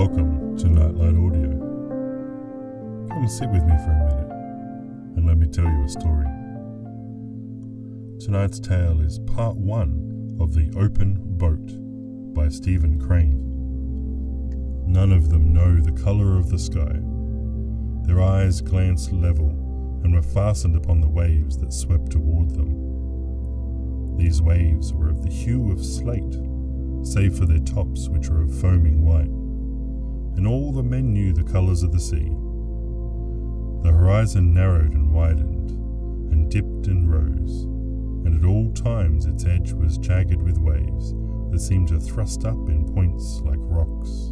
Welcome to Nightlight Audio. Come sit with me for a minute and let me tell you a story. Tonight's tale is part 1 of The Open Boat by Stephen Crane. None of them know the colour of the sky. Their eyes glanced level and were fastened upon the waves that swept toward them. These waves were of the hue of slate, save for their tops, which were of foaming white, and all the men knew the colours of the sea. The horizon narrowed and widened, and dipped and rose, and at all times its edge was jagged with waves that seemed to thrust up in points like rocks.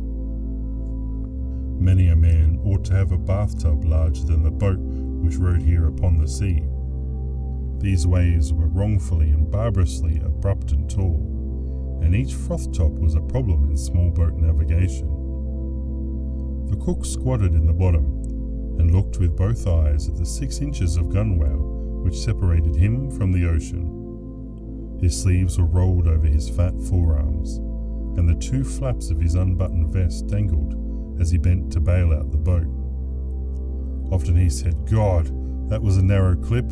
Many a man ought to have a bathtub larger than the boat which rode here upon the sea. These waves were wrongfully and barbarously abrupt and tall, and each froth top was a problem in small boat navigation. The cook squatted in the bottom and looked with both eyes at the 6 inches of gunwale which separated him from the ocean. His sleeves were rolled over his fat forearms, and the 2 flaps of his unbuttoned vest dangled as he bent to bail out the boat. Often he said, "God, that was a narrow clip."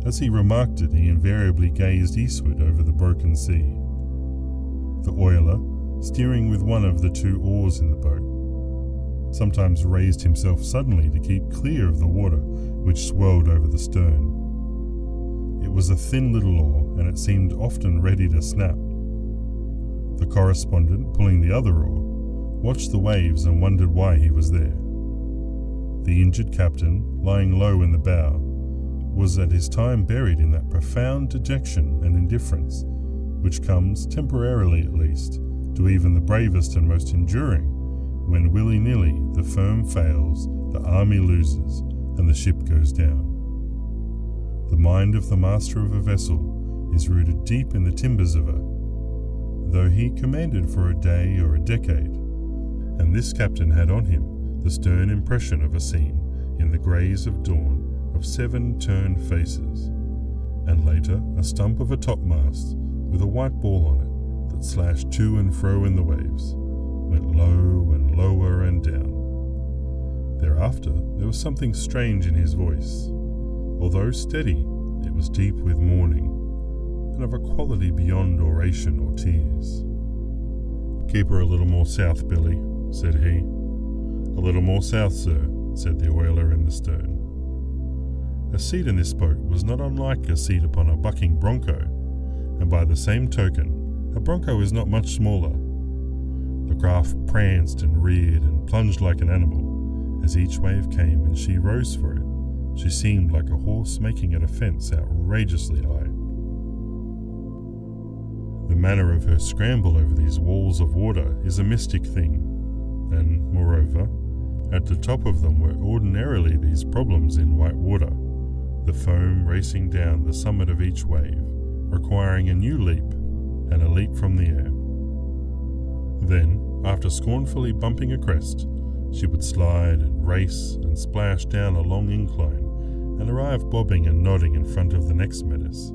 As he remarked it, he invariably gazed eastward over the broken sea. The oiler, steering with one of the 2 oars in the boat, sometimes raised himself suddenly to keep clear of the water which swirled over the stern. It was a thin little oar, and it seemed often ready to snap. The correspondent, pulling the other oar, watched the waves and wondered why he was there. The injured captain, lying low in the bow, was at his time buried in that profound dejection and indifference which comes, temporarily at least, to even the bravest and most enduring, when willy-nilly the firm fails, the army loses, and the ship goes down. The mind of the master of a vessel is rooted deep in the timbers of her, though he commanded for a day or a decade, and this captain had on him the stern impression of a scene in the greys of dawn of 7 turned faces, and later a stump of a topmast with a white ball on it that slashed to and fro in the waves, went low and lower and down. Thereafter there was something strange in his voice. Although steady, it was deep with mourning, and of a quality beyond oration or tears. "Keep her a little more south, Billy," said he. "A little more south, sir," said the oiler in the stern. A seat in this boat was not unlike a seat upon a bucking bronco, and by the same token, a bronco is not much smaller. The craft pranced and reared and plunged like an animal. As each wave came and she rose for it, she seemed like a horse making at a fence outrageously high. The manner of her scramble over these walls of water is a mystic thing, and, moreover, at the top of them were ordinarily these problems in white water, the foam racing down the summit of each wave, requiring a new leap, and a leap from the air. Then, after scornfully bumping a crest, she would slide and race and splash down a long incline and arrive bobbing and nodding in front of the next menace.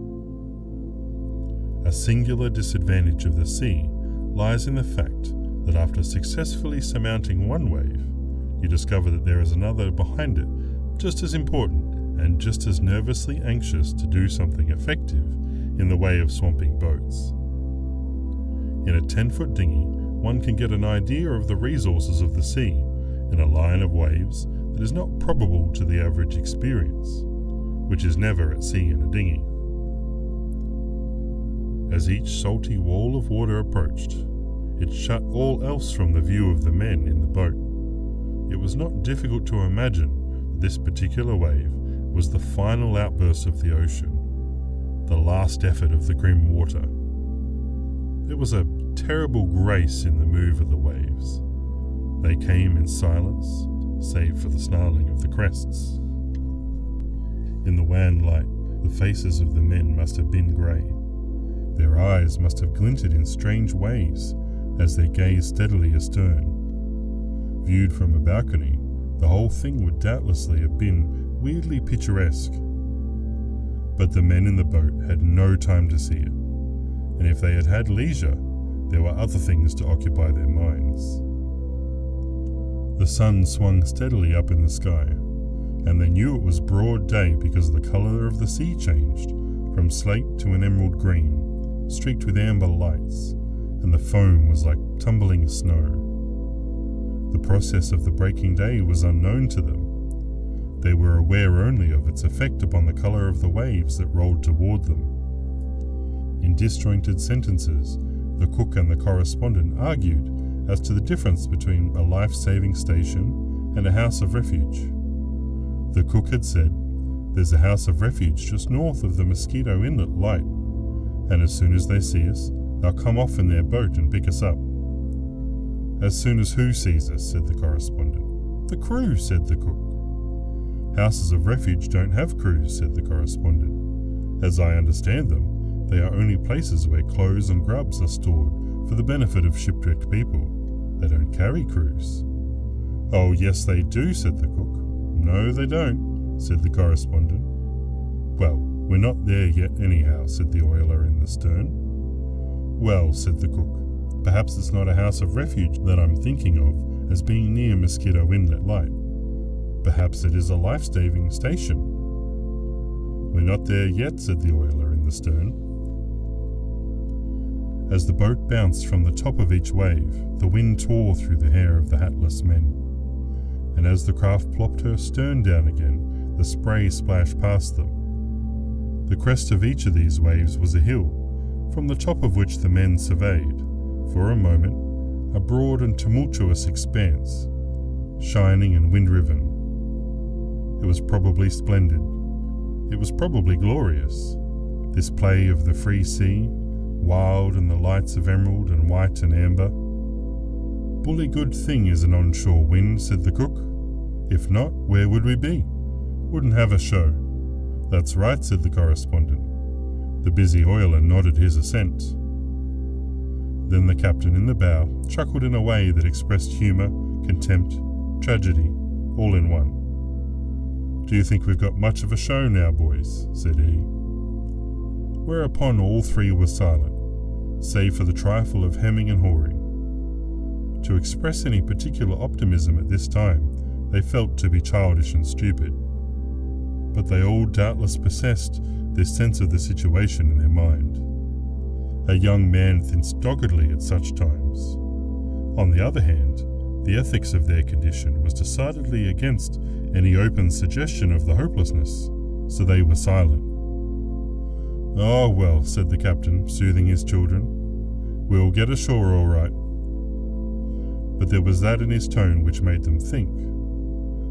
A singular disadvantage of the sea lies in the fact that after successfully surmounting one wave, you discover that there is another behind it just as important and just as nervously anxious to do something effective in the way of swamping boats. In a 10-foot dinghy, one can get an idea of the resources of the sea in a line of waves that is not probable to the average experience, which is never at sea in a dinghy. As each salty wall of water approached, it shut all else from the view of the men in the boat. It was not difficult to imagine that this particular wave was the final outburst of the ocean, the last effort of the grim water. There was a terrible grace in the move of the waves. They came in silence, save for the snarling of the crests. In the wan light, the faces of the men must have been grey. Their eyes must have glinted in strange ways as they gazed steadily astern. Viewed from a balcony, the whole thing would doubtlessly have been weirdly picturesque. But the men in the boat had no time to see it, and if they had had leisure, there were other things to occupy their minds. The sun swung steadily up in the sky, and they knew it was broad day because the colour of the sea changed from slate to an emerald green, streaked with amber lights, and the foam was like tumbling snow. The process of the breaking day was unknown to them. They were aware only of its effect upon the colour of the waves that rolled toward them. In disjointed sentences, the cook and the correspondent argued as to the difference between a life-saving station and a house of refuge. The cook had said, "There's a house of refuge just north of the Mosquito Inlet light, and as soon as they see us, they'll come off in their boat and pick us up." "As soon as who sees us?" said the correspondent. "The crew," said the cook. "Houses of refuge don't have crews," said the correspondent. "As I understand them, they are only places where clothes and grubs are stored for the benefit of shipwrecked people. They don't carry crews." "Oh, yes they do," said the cook. "No, they don't," said the correspondent. "Well, we're not there yet anyhow," said the oiler in the stern. "Well," said the cook, "perhaps it's not a house of refuge that I'm thinking of as being near Mosquito Inlet Light. Perhaps it is a life-saving station." "We're not there yet," said the oiler in the stern. As the boat bounced from the top of each wave, the wind tore through the hair of the hatless men. And as the craft plopped her stern down again, the spray splashed past them. The crest of each of these waves was a hill, from the top of which the men surveyed, for a moment, a broad and tumultuous expanse, shining and wind-riven. It was probably splendid. It was probably glorious, this play of the free sea, wild in the lights of emerald and white and amber. "Bully good thing is an onshore wind," said the cook. "If not, where would we be? Wouldn't have a show." "That's right," said the correspondent. The busy oiler nodded his assent. Then the captain in the bow chuckled in a way that expressed humour, contempt, tragedy, all in one. "Do you think we've got much of a show now, boys?" said he. Whereupon all three were silent, save for the trifle of hemming and hawing. To express any particular optimism at this time they felt to be childish and stupid, but they all doubtless possessed this sense of the situation in their mind. A young man thinks doggedly at such times. On the other hand, the ethics of their condition was decidedly against any open suggestion of the hopelessness, so they were silent. "Oh, well," said the captain, soothing his children, "we'll get ashore all right." But there was that in his tone which made them think.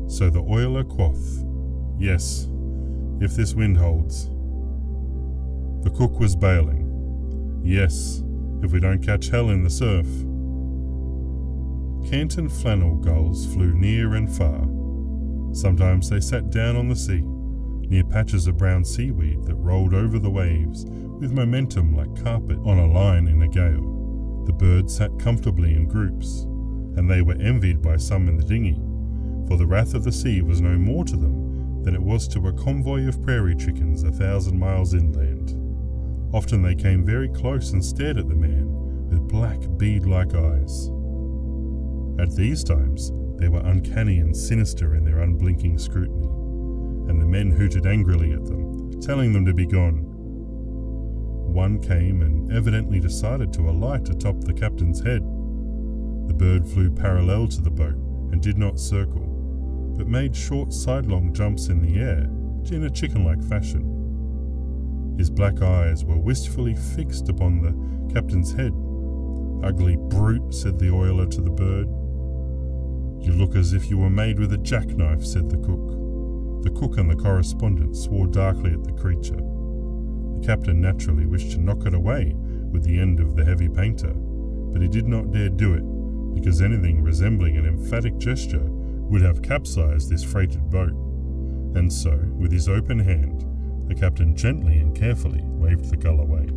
So the oiler quoth, "Yes, if this wind holds." The cook was bailing, "Yes, if we don't catch hell in the surf." Canton flannel gulls flew near and far. Sometimes they sat down on the sea, near patches of brown seaweed that rolled over the waves with momentum like carpet on a line in a gale. The birds sat comfortably in groups, and they were envied by some in the dinghy, for the wrath of the sea was no more to them than it was to a convoy of prairie chickens 1,000 miles inland. Often they came very close and stared at the man with black bead-like eyes. At these times they were uncanny and sinister in their unblinking scrutiny, and the men hooted angrily at them, telling them to be gone. One came and evidently decided to alight atop the captain's head. The bird flew parallel to the boat and did not circle, but made short sidelong jumps in the air in a chicken-like fashion. His black eyes were wistfully fixed upon the captain's head. "Ugly brute," said the oiler to the bird. "You look as if you were made with a jackknife," said the cook. The cook and the correspondent swore darkly at the creature. The captain naturally wished to knock it away with the end of the heavy painter, but he did not dare do it, because anything resembling an emphatic gesture would have capsized this freighted boat. And so, with his open hand, the captain gently and carefully waved the gull away.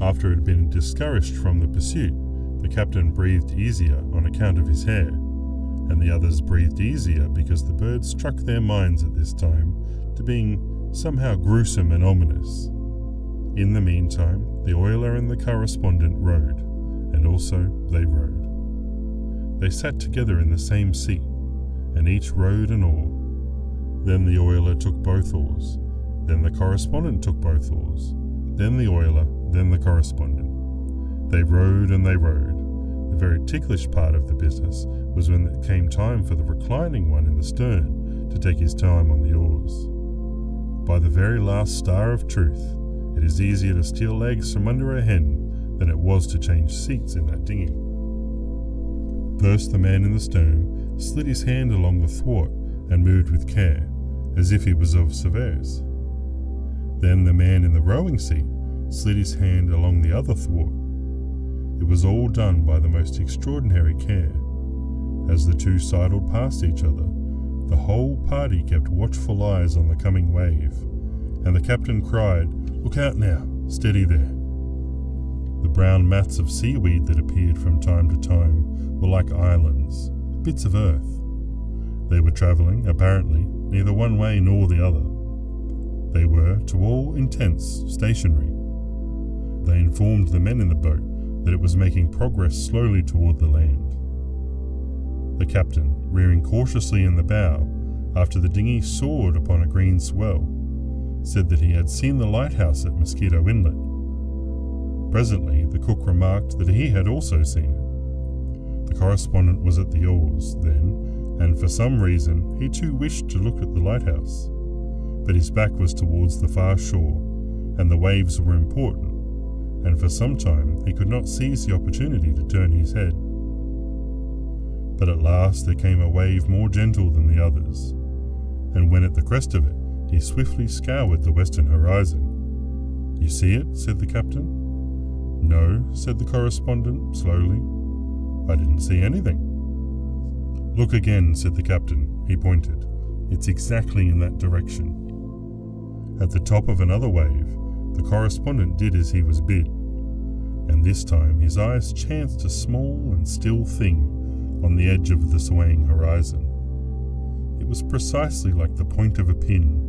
After it had been discouraged from the pursuit, the captain breathed easier on account of his hair, and the others breathed easier because the bird struck their minds at this time to being somehow gruesome and ominous. In the meantime, the oiler and the correspondent rowed, and also they rowed. They sat together in the same seat, and each rowed an oar. Then the oiler took both oars. Then the correspondent took both oars. Then the oiler, then the correspondent. They rowed and they rowed. The very ticklish part of the business was when it came time for the reclining one in the stern to take his time on the oars. By the very last star of truth, it is easier to steal eggs from under a hen than it was to change seats in that dinghy. First the man in the stern slid his hand along the thwart and moved with care, as if he was of Sevres. Then the man in the rowing seat slid his hand along the other thwart. It was all done by the most extraordinary care. As the two sidled past each other, the whole party kept watchful eyes on the coming wave, and the captain cried, "Look out now, steady there." The brown mats of seaweed that appeared from time to time were like islands, bits of earth. They were travelling, apparently, neither one way nor the other. They were, to all intents, stationary. They informed the men in the boat that it was making progress slowly toward the land. The captain, rearing cautiously in the bow, after the dinghy soared upon a green swell, said that he had seen the lighthouse at Mosquito Inlet. Presently, the cook remarked that he had also seen it. The correspondent was at the oars then, and for some reason he too wished to look at the lighthouse. But his back was towards the far shore, and the waves were important, and for some time he could not seize the opportunity to turn his head. But at last there came a wave more gentle than the others, and when at the crest of it, he swiftly scoured the western horizon. "You see it?" said the captain. "No," said the correspondent slowly. "I didn't see anything." "Look again," said the captain. He pointed. "It's exactly in that direction." At the top of another wave, the correspondent did as he was bid, and this time his eyes chanced a small and still thing on the edge of the swaying horizon. It was precisely like the point of a pin,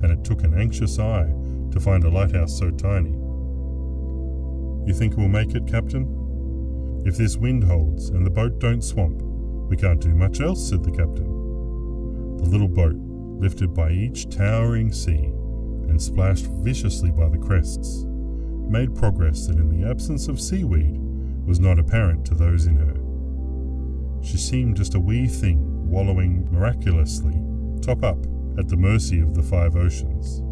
and it took an anxious eye to find a lighthouse so tiny. "You think we'll make it, Captain?" "If this wind holds and the boat don't swamp, we can't do much else," said the captain. The little boat, lifted by each towering sea and splashed viciously by the crests, made progress that in the absence of seaweed was not apparent to those in her. She seemed just a wee thing wallowing miraculously, top up, at the mercy of the five oceans.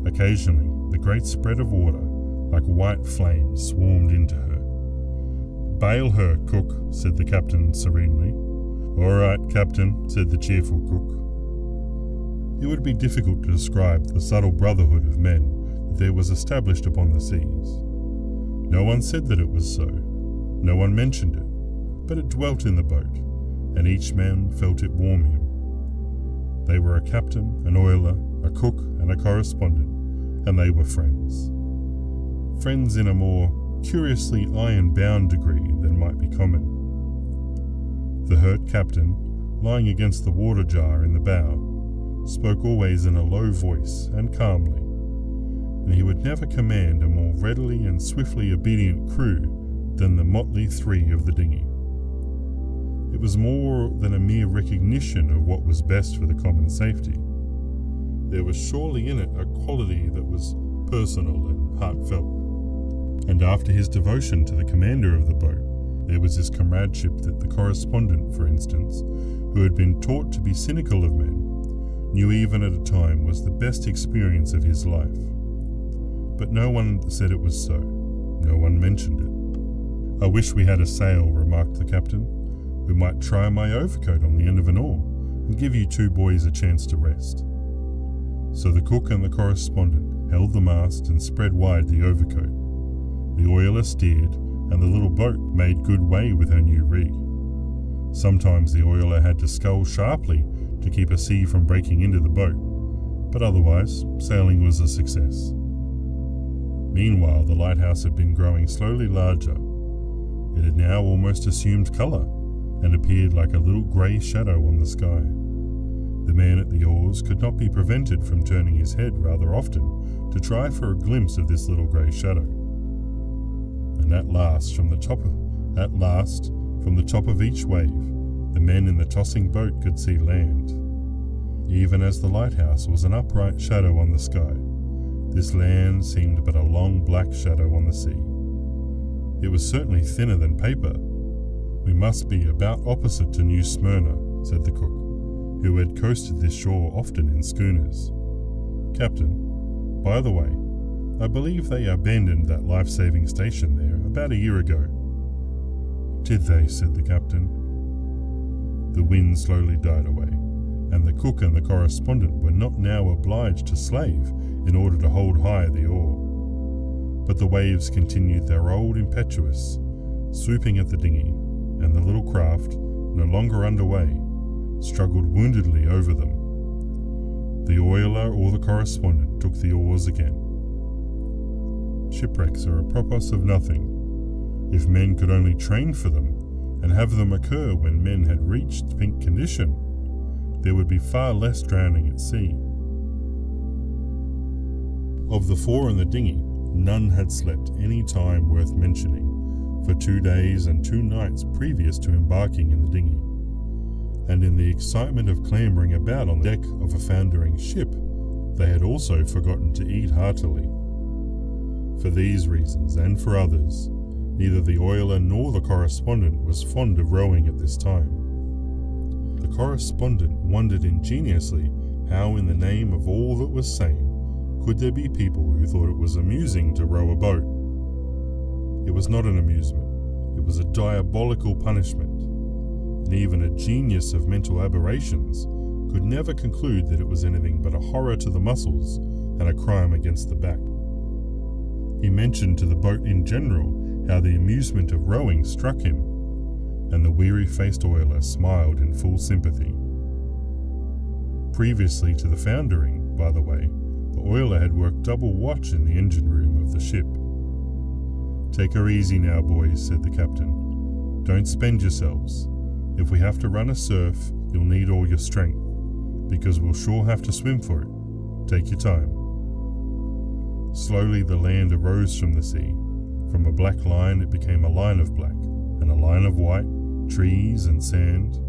Occasionally, the great spread of water, like white flames, swarmed into her. "Bail her, cook," said the captain serenely. "All right, captain," said the cheerful cook. It would be difficult to describe the subtle brotherhood of men that there was established upon the seas. No one said that it was so. No one mentioned it, but it dwelt in the boat, and each man felt it warm him. They were a captain, an oiler, a cook, and a correspondent, and they were friends. Friends in a more curiously iron-bound degree than might be common. The hurt captain, lying against the water jar in the bow, spoke always in a low voice and calmly, and he would never command a more readily and swiftly obedient crew than the motley three of the dinghy. It was more than a mere recognition of what was best for the common safety. There was surely in it a quality that was personal and heartfelt. And after his devotion to the commander of the boat, there was this comradeship that the correspondent, for instance, who had been taught to be cynical of men, knew even at a time was the best experience of his life. But no one said it was so. No one mentioned it. "I wish we had a sail," remarked the captain. "We might try my overcoat on the end of an oar and give you two boys a chance to rest." So the cook and the correspondent held the mast and spread wide the overcoat. The oiler steered, and the little boat made good way with her new rig. Sometimes the oiler had to scull sharply to keep a sea from breaking into the boat, but otherwise sailing was a success. Meanwhile, the lighthouse had been growing slowly larger. It had now almost assumed colour, and appeared like a little grey shadow on the sky. The man at the oars could not be prevented from turning his head rather often to try for a glimpse of this little grey shadow. And at last, from From the top of each wave, the men in the tossing boat could see land. Even as the lighthouse was an upright shadow on the sky, this land seemed but a long black shadow on the sea. It was certainly thinner than paper. "We must be about opposite to New Smyrna," said the cook, who had coasted this shore often in schooners. "Captain, by the way, I believe they abandoned that life-saving station there about a year ago." "Did they?" said the captain. The wind slowly died away, and the cook and the correspondent were not now obliged to slave in order to hold high the oar. But the waves continued their old impetuous, swooping at the dinghy, and the little craft, no longer underway, struggled woundedly over them. The oiler or the correspondent took the oars again. Shipwrecks are apropos of nothing. If men could only train for them, and have them occur when men had reached pink condition, there would be far less drowning at sea. Of the 4 in the dinghy, none had slept any time worth mentioning for 2 days and 2 nights previous to embarking in the dinghy, and in the excitement of clambering about on the deck of a foundering ship, they had also forgotten to eat heartily. For these reasons, and for others, neither the oiler nor the correspondent was fond of rowing at this time. The correspondent wondered ingeniously how, in the name of all that was sane, could there be people who thought it was amusing to row a boat. It was not an amusement, it was a diabolical punishment, and even a genius of mental aberrations could never conclude that it was anything but a horror to the muscles and a crime against the back. He mentioned to the boat in general how the amusement of rowing struck him, and the weary-faced oiler smiled in full sympathy. Previously to the foundering, by the way, the oiler had worked double watch in the engine room of the ship. "Take her easy now, boys," said the captain. "Don't spend yourselves. If we have to run a surf, you'll need all your strength, because we'll sure have to swim for it. Take your time." Slowly the land arose from the sea. From a black line it became a line of black, and a line of white, trees and sand.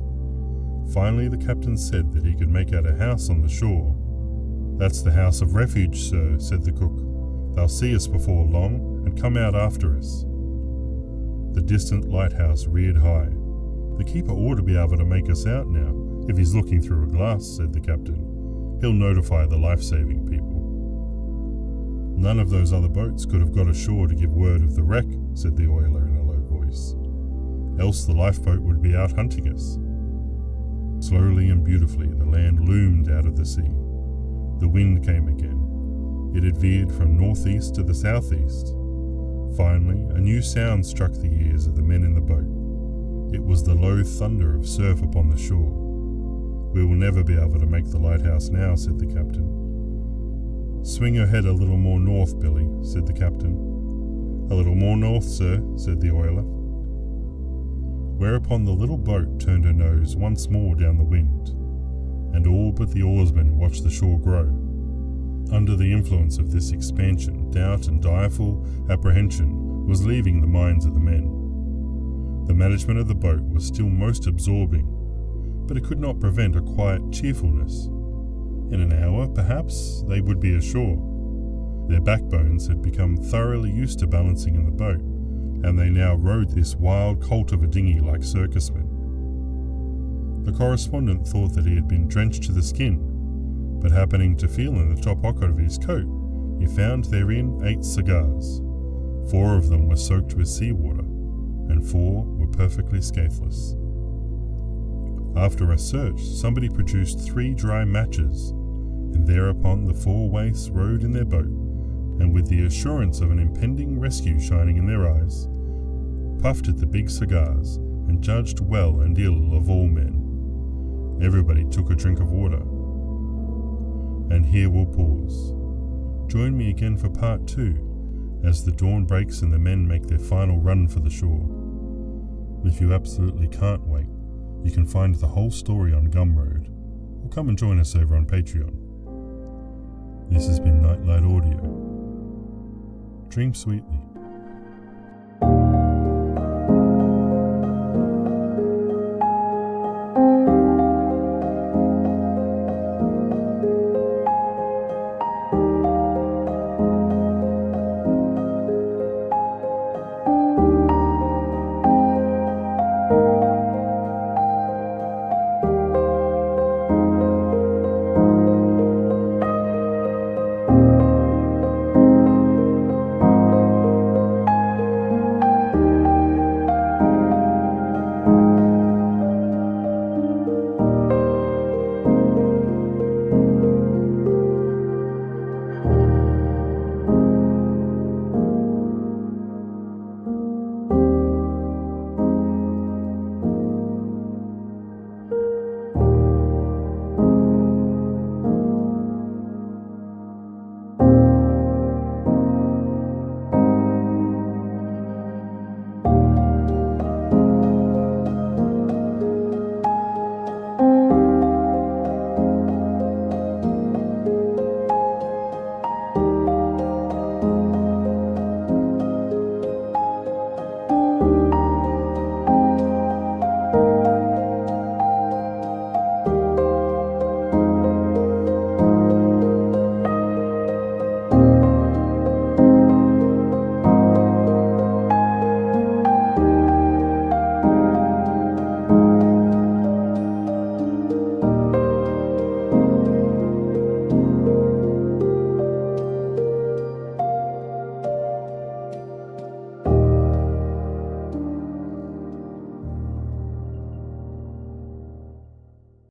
Finally the captain said that he could make out a house on the shore. "That's the house of refuge, sir," said the cook. "They'll see us before long and come out after us." The distant lighthouse reared high. "The keeper ought to be able to make us out now, if he's looking through a glass," said the captain. "He'll notify the life-saving people." "None of those other boats could have got ashore to give word of the wreck," said the oiler in a low voice. "Else the lifeboat would be out hunting us." Slowly and beautifully the land loomed out of the sea. The wind came again. It had veered from northeast to the southeast. Finally, a new sound struck the ears of the men in the boat. It was the low thunder of surf upon the shore. "We will never be able to make the lighthouse now," said the captain. "Swing her head a little more north, Billy," said the captain. "A little more north, sir," said the oiler. Whereupon the little boat turned her nose once more down the wind, and all but the oarsmen watched the shore grow. Under the influence of this expansion, doubt and direful apprehension was leaving the minds of the men. The management of the boat was still most absorbing, but it could not prevent a quiet cheerfulness. In an hour, perhaps, they would be ashore. Their backbones had become thoroughly used to balancing in the boat, and they now rode this wild colt of a dinghy like circusmen. The correspondent thought that he had been drenched to the skin, but happening to feel in the top pocket of his coat, he found therein 8 cigars. 4 of them were soaked with seawater, and 4 were perfectly scatheless. After a search, somebody produced 3 dry matches, and thereupon the 4 waifs rowed in their boat, and with the assurance of an impending rescue shining in their eyes, puffed at the big cigars and judged well and ill of all men. Everybody took a drink of water. And here we'll pause. Join me again for part 2, as the dawn breaks and the men make their final run for the shore. If you absolutely can't wait, you can find the whole story on Gumroad, or come and join us over on Patreon. This has been Nightlight Audio. Dream sweetly.